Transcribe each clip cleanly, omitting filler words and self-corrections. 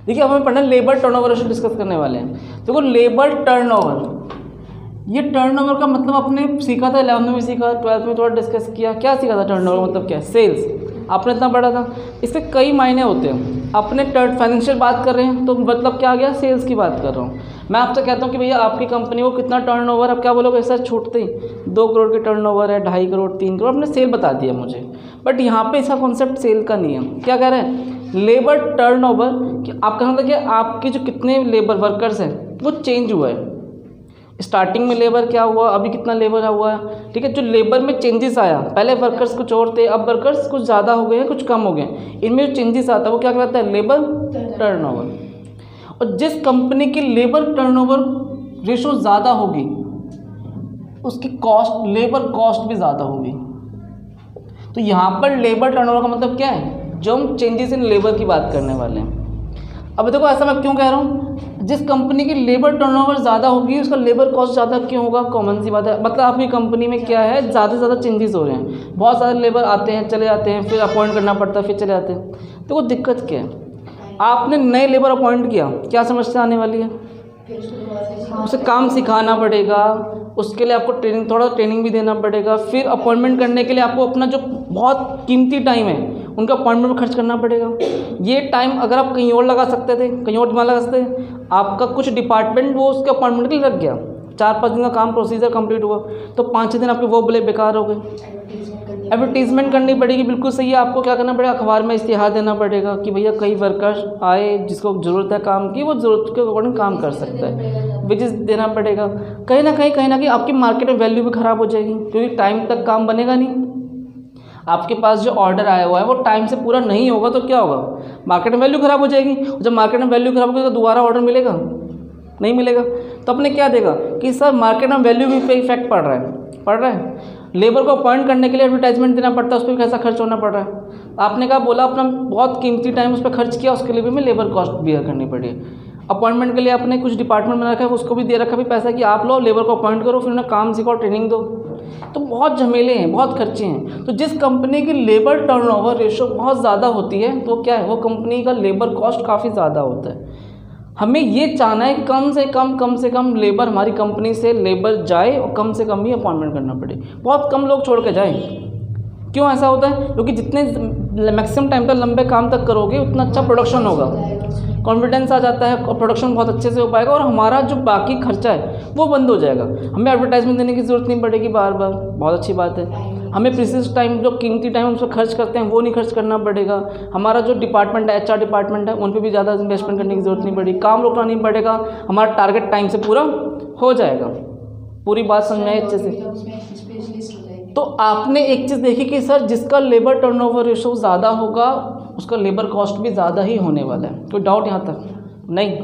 देखिए अब हमें पढ़ना है लेबर टर्नओवर रेशियो डिस्कस करने वाले हैं। देखो लेबर टर्नओवर, ये टर्नओवर का मतलब आपने सीखा था 11th में भी सीखा, 12th में थोड़ा डिस्कस किया। क्या सीखा था टर्नओवर मतलब क्या है? सेल्स। आपने इतना पढ़ा था। इसके कई मायने होते हैं। अपने फाइनेंशियल बात कर रहे हैं तो मतलब क्या आ गया? सेल्स की बात कर रहा हूँ। मैं आपसे कहता हूँ कि भैया आपकी कंपनी को कितना टर्नओवर, अब क्या बोलोगे सर छूटते ही 2 करोड़ की टर्नओवर है, 2.5 करोड़, 3 करोड़, आपने सेल बता दिया मुझे। बट यहाँ पे इसका कॉन्सेप्ट सेल का नहीं है। क्या कह रहे हैं? लेबर टर्नओवर कि आप कहना था कि आपके जो कितने लेबर वर्कर्स हैं वो चेंज हुआ है। स्टार्टिंग में लेबर क्या हुआ, अभी कितना लेबर हुआ है, ठीक है। जो लेबर में चेंजेस आया, पहले वर्कर्स कुछ और थे, अब वर्कर्स कुछ ज़्यादा हो गए हैं, कुछ कम हो गए, इनमें जो चेंजेस आता है वो क्या कहलाता है? Labour turnover. और जिस कंपनी की लेबर टर्नओवर रेशो ज़्यादा होगी उसकी कॉस्ट, लेबर कॉस्ट भी ज़्यादा होगी। तो यहाँ पर लेबर टर्नओवर का मतलब क्या है? जो हम चेंजेस इन लेबर की बात करने वाले हैं। अब देखो ऐसा मैं क्यों कह रहा हूँ, जिस कंपनी की लेबर टर्नओवर ज़्यादा होगी उसका लेबर कॉस्ट ज़्यादा क्यों होगा? कॉमन सी बात है। मतलब आपकी कंपनी में क्या है, ज़्यादा से ज़्यादा चेंजेस हो रहे हैं, बहुत सारे लेबर आते हैं चले जाते हैं, फिर अपॉइंट करना पड़ता है, फिर चले जाते हैं। तो वो दिक्कत क्या है? आपने नए लेबर अपॉइंट किया, क्या समस्या आने वाली है? उसे काम सिखाना पड़ेगा, उसके लिए आपको ट्रेनिंग, थोड़ा ट्रेनिंग भी देना पड़ेगा, फिर अपॉइंटमेंट करने के लिए आपको अपना जो बहुत कीमती टाइम है उनका अपॉइंटमेंट में खर्च करना पड़ेगा। ये टाइम अगर आप कहीं और लगा सकते थे, कहीं और दिमाग लगा सकते थे, आपका कुछ डिपार्टमेंट वो उसके अपॉइंटमेंट के लिए लग गया, 4-5 दिन का काम प्रोसीजर कंप्लीट हुआ, तो 5-6 दिन आपके वो बोले बेकार हो गए। एडवर्टीजमेंट करनी पड़ेगी, बिल्कुल सही है। आपको क्या करना पड़ेगा? अखबार में इश्तिहार देना पड़ेगा कि भैया कई वर्कर्स आए जिसको ज़रूरत है काम की, वो ज़रूरत के अकॉर्डिंग काम कर सकता है, वेजेस देना पड़ेगा। कहीं ना कहीं आपकी मार्केट में वैल्यू भी ख़राब हो जाएगी, क्योंकि टाइम तक काम बनेगा नहीं। आपके पास जो ऑर्डर आया हुआ है वो टाइम से पूरा नहीं होगा तो क्या होगा? मार्केट में वैल्यू ख़राब हो जाएगी। जब मार्केट में वैल्यू ख़राब होगी तो दोबारा ऑर्डर मिलेगा? नहीं मिलेगा। तो अपने क्या देगा कि सर मार्केट में वैल्यू भी पे इफेक्ट पड़ रहा है। लेबर को अपॉइंट करने के लिए एडवर्टाइजमेंट देना पड़ता है, उस पर भी कैसा खर्च होना पड़ रहा है। आपने कहा बोला अपना बहुत कीमती टाइम उस पर खर्च किया, उसके लिए भी हमें लेबर कॉस्ट बियर करनी पड़ी। अपॉइंटमेंट के लिए आपने कुछ डिपार्टमेंट बना रखा है, उसको भी दे रखा भी पैसा कि आप लो लेबर को अपॉइंट करो, फिर उन्हें काम सिखाओ, ट्रेनिंग दो। तो बहुत झमेले हैं, बहुत खर्चे हैं। तो जिस कंपनी की लेबर टर्नओवर रेशो बहुत ज़्यादा होती है तो क्या है, वो कंपनी का लेबर कॉस्ट काफ़ी ज़्यादा होता है। हमें ये चाहना है कम से कम लेबर हमारी कंपनी से लेबर जाए और कम से कम ही अपॉइंटमेंट करना पड़े, बहुत कम लोग छोड़ के जाएं। क्यों ऐसा होता है? क्योंकि जितने मैक्सिमम टाइम तक लंबे काम तक करोगे उतना अच्छा प्रोडक्शन होगा, कॉन्फिडेंस आ जाता है और प्रोडक्शन बहुत अच्छे से हो पाएगा, और हमारा जो बाकी खर्चा है वो बंद हो जाएगा। हमें एडवर्टाइजमेंट देने की ज़रूरत नहीं पड़ेगी बार बार, बहुत अच्छी बात है। हमें प्रीसियस टाइम, जो कीमती टाइम उस पर खर्च करते हैं वो नहीं खर्च करना पड़ेगा। हमारा जो डिपार्टमेंट है, HR डिपार्टमेंट है, उन पर भी ज़्यादा इन्वेस्टमेंट करने की ज़रूरत नहीं पड़ेगी, काम रोकना नहीं पड़ेगा, हमारा टारगेट टाइम से पूरा हो जाएगा। पूरी बात समझ में आई अच्छे से? तो आपने एक चीज़ देखी कि सर जिसका लेबर टर्नओवर रेशो ज़्यादा होगा उसका लेबर कॉस्ट भी ज़्यादा ही होने वाला है, कोई डाउट यहाँ तक नहीं।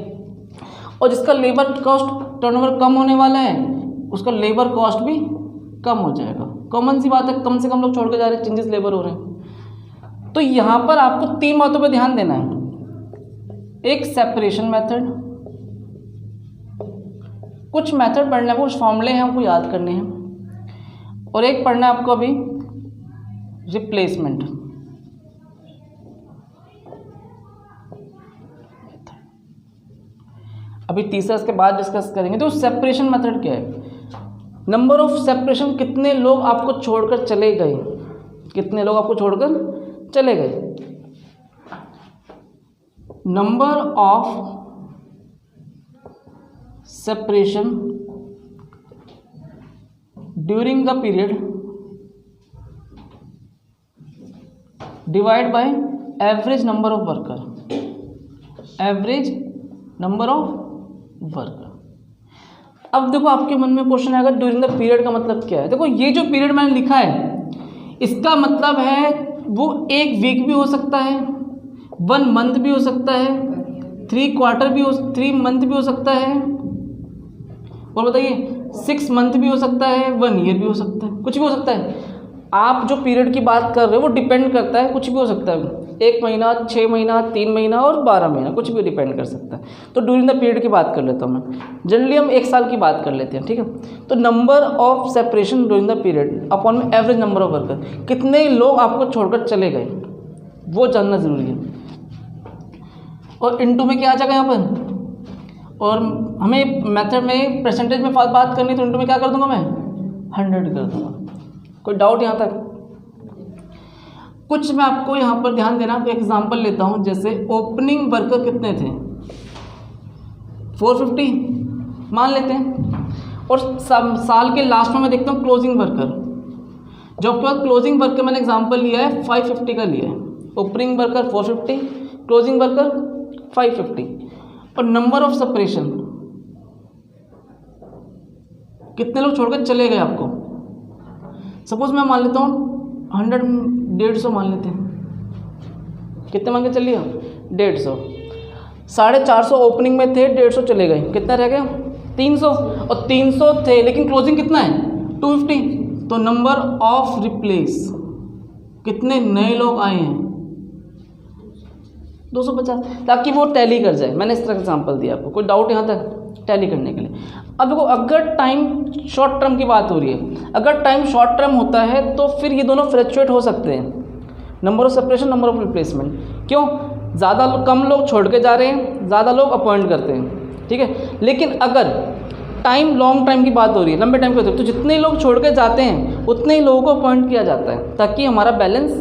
और जिसका लेबर कॉस्ट टर्नओवर कम होने वाला है उसका लेबर कॉस्ट भी कम हो जाएगा। कॉमन सी बात है, कम से कम लोग छोड़ के जा रहे हैं, चेंजेस लेबर हो रहे हैं। तो यहाँ पर आपको 3 बातों पर ध्यान देना है। एक सेपरेशन मेथड, कुछ मेथड पढ़ना है, कुछ फॉर्मूले हैं आपको याद करने हैं, और एक पढ़ना है आपको अभी रिप्लेसमेंट। अभी तीसरा इसके बाद डिस्कस करेंगे। तो सेपरेशन मेथड क्या है? नंबर ऑफ सेपरेशन, कितने लोग आपको छोड़कर चले गए, कितने लोग आपको छोड़कर चले गए। Number of separation during the period divide by average number of worker, average number of worker. अब देखो आपके मन में क्वेश्चन आएगा ड्यूरिंग द पीरियड का मतलब क्या है। देखो ये जो पीरियड मैंने लिखा है इसका मतलब है वो 1 वीक भी हो सकता है, 1 मंथ भी हो सकता है, 3 क्वार्टर भी हो, 3 मंथ भी हो सकता है, और बताइए 6 मंथ भी हो सकता है, 1 ईयर भी हो सकता है, कुछ भी हो सकता है। आप जो पीरियड की बात कर रहे हो वो डिपेंड करता है, कुछ भी हो सकता है, 1 महीना, 6 महीना, 3 महीना और 12 महीना, कुछ भी डिपेंड कर सकता है। तो ड्यूरिंग द पीरियड की बात कर लेता हूँ मैं, जनरली हम 1 साल की बात कर लेते हैं, ठीक है। तो number of separation during the period upon में एवरेज नंबर ऑफ वर्कर, कितने लोग आपको छोड़कर चले गए वो जानना ज़रूरी है। और इनटू में क्या आ जाएगा यहाँ पर, और हमें मेथड में परसेंटेज में बात करनी तो इनटू में क्या कर दूंगा मैं 100 कर दूंगा। कोई डाउट यहाँ तक? कुछ मैं आपको यहाँ पर ध्यान देना, तो एग्जांपल लेता हूँ। जैसे ओपनिंग वर्कर कितने थे 450 मान लेते हैं, और साल के लास्ट में मैं देखता हूँ क्लोजिंग वर्कर। जो आपके पास क्लोजिंग वर्कर मैंने एग्जांपल लिया है 550 का लिया है। ओपनिंग वर्कर 450, क्लोजिंग वर्कर 550, और नंबर ऑफ सेपरेशन कितने लोग छोड़कर चले गए आपको। सपोज मैं मान लेता हूँ 150 मान लेते हैं। कितने मान के चलिए 150, 450 ओपनिंग में थे, 150 चले गए, कितना रह गया 300, और 300 थे लेकिन क्लोजिंग कितना है 250। तो नंबर ऑफ रिप्लेस कितने नए लोग आए हैं 250, ताकि वो टैली कर जाए। मैंने इस तरह का एग्जांपल दिया आपको। कोई डाउट यहाँ तक टैली करने के लिए? अब देखो, अगर टाइम शॉर्ट टर्म की बात हो रही है, अगर टाइम शॉर्ट टर्म होता है तो फिर ये दोनों फ्लक्चुएट हो सकते हैं, number of separation, number of replacement. क्यों? कम लोग छोड़ के जा रहे हैं, ज़्यादा लोग अपॉइंट करते हैं, ठीक है। लेकिन अगर टाइम लॉन्ग टाइम की बात हो रही है, लंबे टाइम की बात हो रही है, तो जितने लोग छोड़ के जाते हैं उतने ही लोगों को अपॉइंट किया जाता है, ताकि हमारा बैलेंस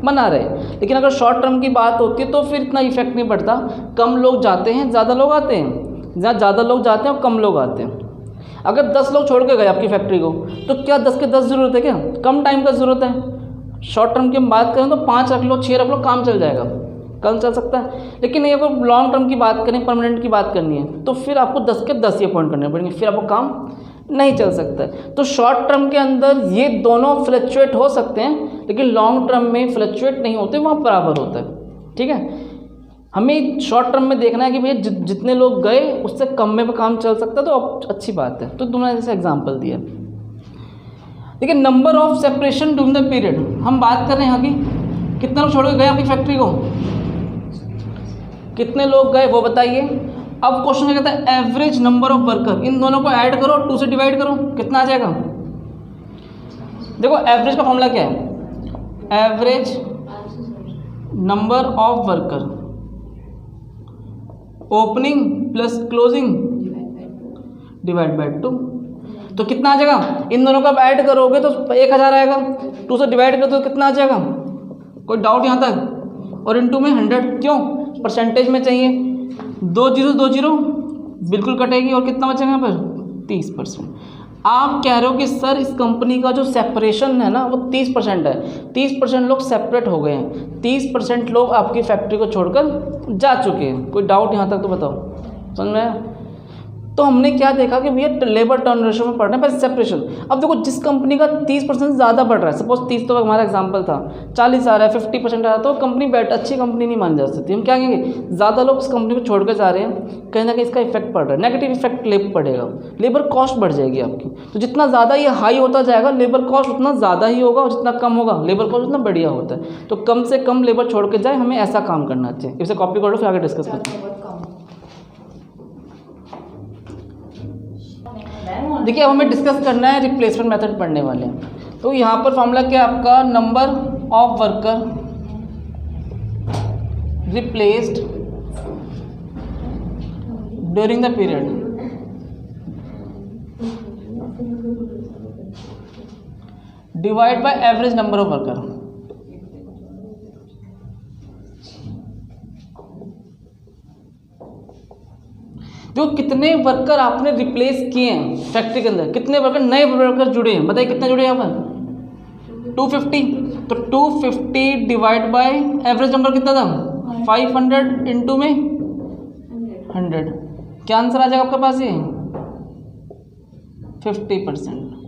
बना रहे। लेकिन अगर शॉर्ट टर्म की बात होती है तो फिर इतना इफेक्ट नहीं पड़ता। कम लोग जाते हैं, ज़्यादा लोग आते हैं, जहाँ ज़्यादा लोग जाते हैं और कम लोग आते हैं। अगर 10 लोग छोड़ के गए आपकी फैक्ट्री को, तो क्या 10 के 10 ज़रूरत है? क्या कम टाइम का ज़रूरत है। शॉर्ट टर्म की हम बात करें तो 5 रख लो, 6 रख लो, काम चल जाएगा, कल चल सकता है। लेकिन अगर लॉन्ग टर्म की बात करें, परमानेंट की बात करनी है, तो फिर आपको 10 के 10 ही अपॉइंट करने पड़ेंगे, फिर आपको काम नहीं चल सकता है। तो शॉर्ट टर्म के अंदर ये दोनों फ्लक्चुएट हो सकते हैं, लेकिन लॉन्ग टर्म में फ्लक्चुएट नहीं होते, वहाँ बराबर होता है, ठीक है। हमें शॉर्ट टर्म में देखना है कि भैया जितने लोग गए उससे कम में काम चल सकता है, तो अच्छी बात है। तो तुमने जैसे एग्जाम्पल दिया। देखिए, number of separation during the period, हम बात कर रहे हैं यहाँ की कितने लोग छोड़ के गए आपकी फैक्ट्री को, कितने लोग गए वो बताइए। अब क्वेश्चन क्या कहता है, एवरेज नंबर ऑफ वर्कर, इन दोनों को ऐड करो, 2 से डिवाइड करो, कितना आ जाएगा। देखो, एवरेज का फॉर्मूला क्या है, average number of worker, opening plus closing divide by 2। तो कितना आ जाएगा, इन दोनों को आप ऐड करोगे तो 1000 आएगा, 2 से डिवाइड करो तो कितना आ जाएगा। कोई डाउट यहाँ तक? और इनटू में 100, क्यों? परसेंटेज में चाहिए। 2 0 बिल्कुल कटेगी, और कितना बचेगा यहाँ पर 30%। आप कह रहे हो कि सर इस कंपनी का जो सेपरेशन है ना वो 30% है, 30% लोग सेपरेट हो गए हैं, 30% लोग आपकी फैक्ट्री को छोड़कर जा चुके हैं। कोई डाउट यहाँ तक तो बताओ, समझ में आया? तो हमने क्या देखा कि भैया लेबर टर्न रेशो में पढ़ रहे हैं पर सेपरेशन। अब देखो, जिस कंपनी का 30% ज़्यादा बढ़ रहा है, सपोज 30 तो हमारा एग्जांपल था, 40 आ रहा है, 50% आ रहा है, तो कंपनी अच्छी कंपनी नहीं मानी जा सकती। हम क्या कहेंगे, ज़्यादा लोग इस कंपनी को छोड़ कर जा रहे हैं, कहीं ना कहीं इसका इफेक्ट पड़ रहा है, नेगेटिव इफेक्ट पड़ेगा, लेबर कॉस्ट बढ़ जाएगी आपकी। तो जितना ज़्यादा ये हाई होता जाएगा लेबर कॉस्ट उतना ज़्यादा ही होगा, और जितना कम होगा लेबर कॉस्ट उतना बढ़िया होता है। तो कम से कम लेबर छोड़ के जाए, हमें ऐसा काम करना चाहिए। इसे कॉपी कर लो, फिर आगे डिस्कस करते हैं। देखिए, अब हमें डिस्कस करना है, रिप्लेसमेंट मेथड पढ़ने वाले हैं। तो यहाँ पर फॉर्मूला क्या है आपका, number of worker replaced during the period divide by average number of worker. जो कितने वर्कर आपने रिप्लेस किए हैं फैक्ट्री के अंदर, कितने वर्कर नए वर्कर जुड़े हैं, बताइए कितने जुड़े हैं यहाँ पर 250। तो 250 डिवाइड बाय एवरेज नंबर कितना था 500 इंटू में 100, क्या आंसर आ जाएगा आपके पास ये 50%।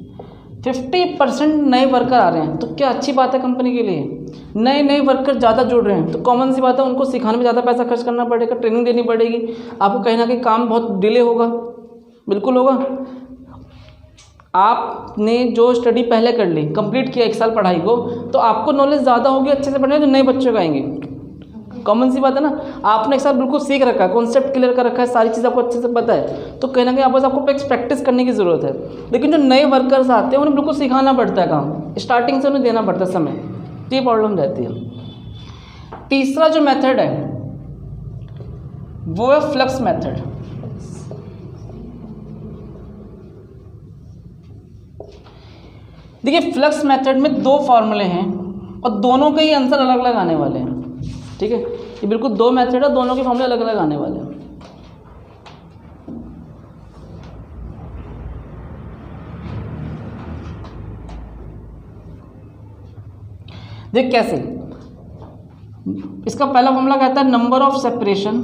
50% नए वर्कर आ रहे हैं, तो क्या अच्छी बात है कंपनी के लिए। नए वर्कर ज़्यादा जुड़ रहे हैं, तो कॉमन सी बात है उनको सिखाने में ज़्यादा पैसा खर्च करना पड़ेगा, ट्रेनिंग देनी पड़ेगी, आपको कहीं ना कहीं काम बहुत डिले होगा, बिल्कुल होगा। आपने जो स्टडी पहले कर ली, कंप्लीट किया 1 साल पढ़ाई को, तो आपको नॉलेज ज़्यादा होगी, अच्छे से पढ़ने जो नए बच्चे को आएंगे। कॉमन सी बात है ना, आपने 1 साल बिल्कुल सीख रखा है, कॉन्सेप्ट क्लियर कर रखा है, सारी चीज़ आपको अच्छे से पता है, तो कहीं ना कहीं आपको प्रैक्टिस करने की ज़रूरत है। लेकिन जो नए वर्कर्स आते हैं उन्हें बिल्कुल सिखाना पड़ता है काम, स्टार्टिंग से उन्हें देना पड़ता है समय, तो ये प्रॉब्लम रहती है। तीसरा जो मेथड है वो है फ्लक्स मेथड। देखिए फ्लक्स मेथड में दो फॉर्मूले हैं और दोनों के ही आंसर अलग अलग आने वाले हैं, ठीक है। ये बिल्कुल दो मेथड है, दोनों के फॉर्मूले अलग अलग आने वाले हैं। देख कैसे, इसका पहला फॉर्मूला कहता है number of separation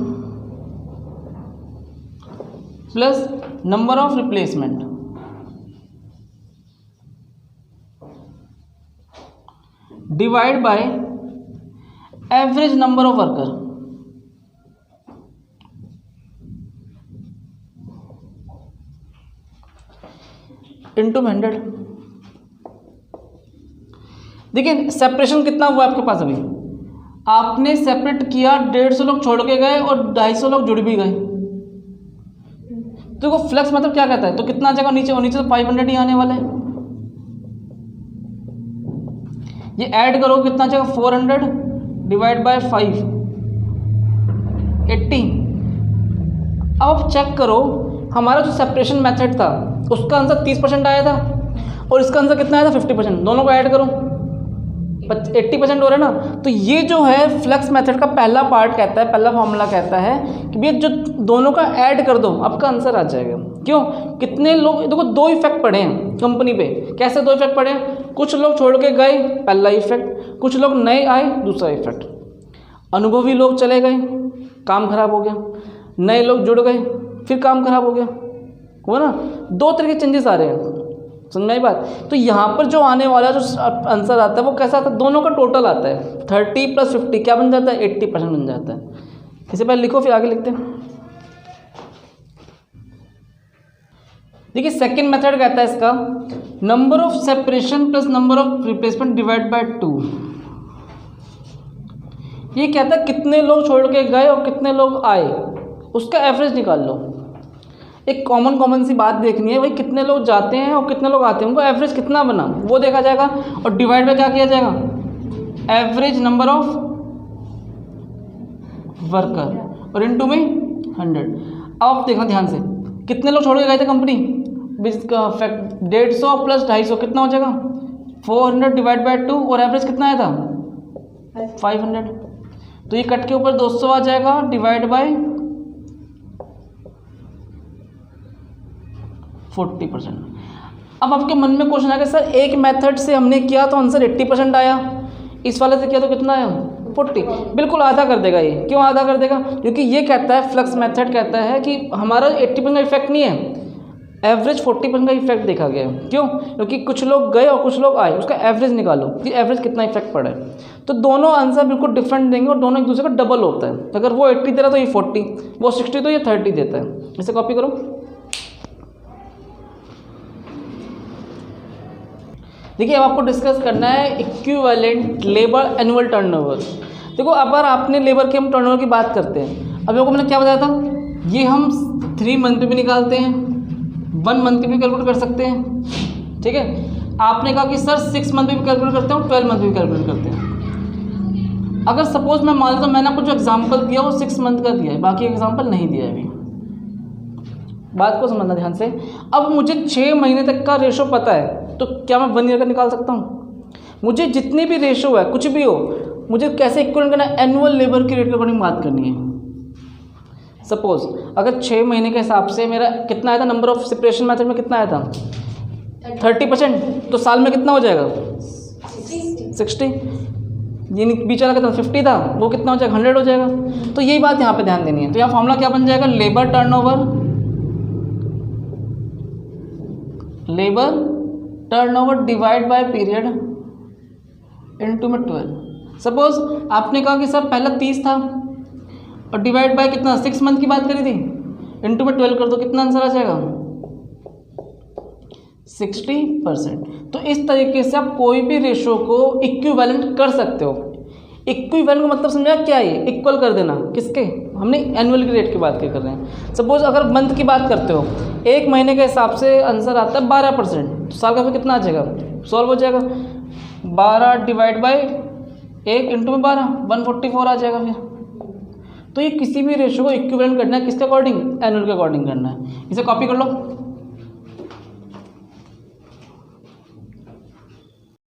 plus number of replacement divide by average number of worker into 100। देखिए सेपरेशन कितना हुआ आपके पास, अभी आपने सेपरेट किया, 150 लोग छोड़ के गए और 250 लोग जुड़ भी गए। तो वो फ्लक्स मतलब क्या कहता है, तो कितना जगह नीचे, और नीचे तो 500 ही आने वाले हैं। ये ऐड करो कितना जगह, 400 डिवाइड बाय 5 80। अब आप चेक करो हमारा जो सेपरेशन मेथड था उसका आंसर 30% आया था और इसका आंसर कितना आया था 50%। दोनों को ऐड करो 80% हो रहा है ना। तो ये जो है फ्लक्स मेथड का पहला पार्ट कहता है, पहला फॉर्मूला कहता है कि भैया जो दोनों का ऐड कर दो आपका आंसर आ जाएगा। क्यों, कितने लोग, देखो दो इफेक्ट पड़े हैं कंपनी पे। कैसे दो इफेक्ट पड़े हैं, कुछ लोग छोड़ के गए पहला इफेक्ट, कुछ लोग नए आए दूसरा इफेक्ट। अनुभवी लोग चले गए काम खराब हो गया, नए लोग जुड़ गए फिर काम खराब हो गया, हुआ ना। दो तरह के चेंजेस आ रहे हैं, समझ में आई बात। तो यहाँ पर जो आने वाला जो आंसर आता है वो कैसा आता है, दोनों का टोटल आता है 30 + 50 क्या बन जाता है 80% बन जाता है। इसे पहले लिखो फिर आगे लिखते हैं। देखिए सेकंड मेथड कहता है इसका number of separation plus number of replacement divide by 2। ये कहता है कितने लोग छोड़ के गए और कितने लोग आए उसका एवरेज निकाल लो। एक कॉमन सी बात देखनी है भाई, कितने लोग जाते हैं और कितने लोग आते हैं, उनको एवरेज कितना बना वो देखा जाएगा और डिवाइड बाय क्या किया जाएगा एवरेज नंबर ऑफ वर्कर और इनटू में 100। अब आप देखो ध्यान से, कितने लोग छोड़ के गए थे कंपनी, 150 प्लस 250 कितना हो जाएगा 400 डिवाइड बाय 2 और एवरेज कितना आया था 500। तो ये कट के ऊपर 200 आ जाएगा डिवाइड बाय 40%। अब आपके मन में क्वेश्चन आएगा सर एक मेथड से हमने किया तो आंसर 80% आया, इस वाले से किया तो कितना आया 40। बिल्कुल आधा कर देगा ये। क्यों आधा कर देगा, क्योंकि ये कहता है फ्लक्स मेथड कहता है कि हमारा 80% का इफेक्ट नहीं है, एवरेज 40% का इफेक्ट देखा गया है। क्यों, क्योंकि कुछ लोग गए और कुछ लोग आए, उसका एवरेज निकालो कि एवरेज कितना इफेक्ट पड़ा है। तो दोनों आंसर बिल्कुल डिफरेंट देंगे और दोनों एक दूसरे का डबल होता है। अगर वो 80 दे रहा तो ये 40, वो 60 तो ये 30 देता है। इसे कॉपी करो। देखिए अब आपको डिस्कस करना है इक्विवेलेंट लेबर एनुअल टर्नओवर। देखो अगर आपने लेबर के हम टर्नओवर की बात करते हैं, अभी आपको मैंने क्या बताया था, ये हम 3 मंथ पे भी निकालते हैं, 1 मंथ पे भी कैलकुलेट कर सकते हैं, ठीक है। आपने कहा कि सर 6 मंथ पे भी कैलकुलेट करते हैं, 12 मंथ पे भी कैलकुलेट करते हैं। अगर सपोज मैं मान लेता हूँ मैंने आपको जो एग्जाम्पल दिया वो 6 मंथ का दिया है, बाकी एग्जाम्पल नहीं दिया है अभी। बात को समझना ध्यान से। अब मुझे 6 महीने तक का रेशो पता है तो क्या मैं 1 ईयर का निकाल सकता हूँ। मुझे जितनी भी रेशो है कुछ भी हो, मुझे कैसे इक्वलेंट करना है, एनुअल लेबर के रेट के अकॉर्डिंग बात करनी है। सपोज अगर 6 महीने के हिसाब से मेरा कितना आया था, नंबर ऑफ सेपरेशन मेथड में कितना आया था 30%, तो साल में कितना हो जाएगा 60। ये बीच वाला कितना 50 था, वो कितना हो जाएगा 100 हो जाएगा। तो यही बात यहाँ पे ध्यान देनी है। तो यहाँ फॉर्मूला क्या बन जाएगा, labour turnover divide by period into में 12। सपोज आपने कहा कि सर पहला 30 था और डिवाइड बाय कितना 6 मंथ की बात करी थी, इनटू में 12 कर दो, कितना आंसर आ जाएगा 60%। तो इस तरीके से आप कोई भी रेशो को इक्विवेलेंट कर सकते हो। इक्विवेलेंट का मतलब समझा क्या है, इक्वल कर देना किसके, हमने एनुअल के रेट की बात कर रहे हैं। सपोज अगर मंथ की बात करते हो, 1 महीने के हिसाब से आंसर आता है 12%, तो साल का फिर कितना आ जाएगा, सॉल्व हो जाएगा 12 डिवाइड बाय 1 इंटू में 12 144 आ जाएगा। फिर तो ये किसी भी रेशियो को इक्विवेलेंट करना है, किसके अकॉर्डिंग, एनुअल के अकॉर्डिंग करना है। इसे कॉपी कर लो।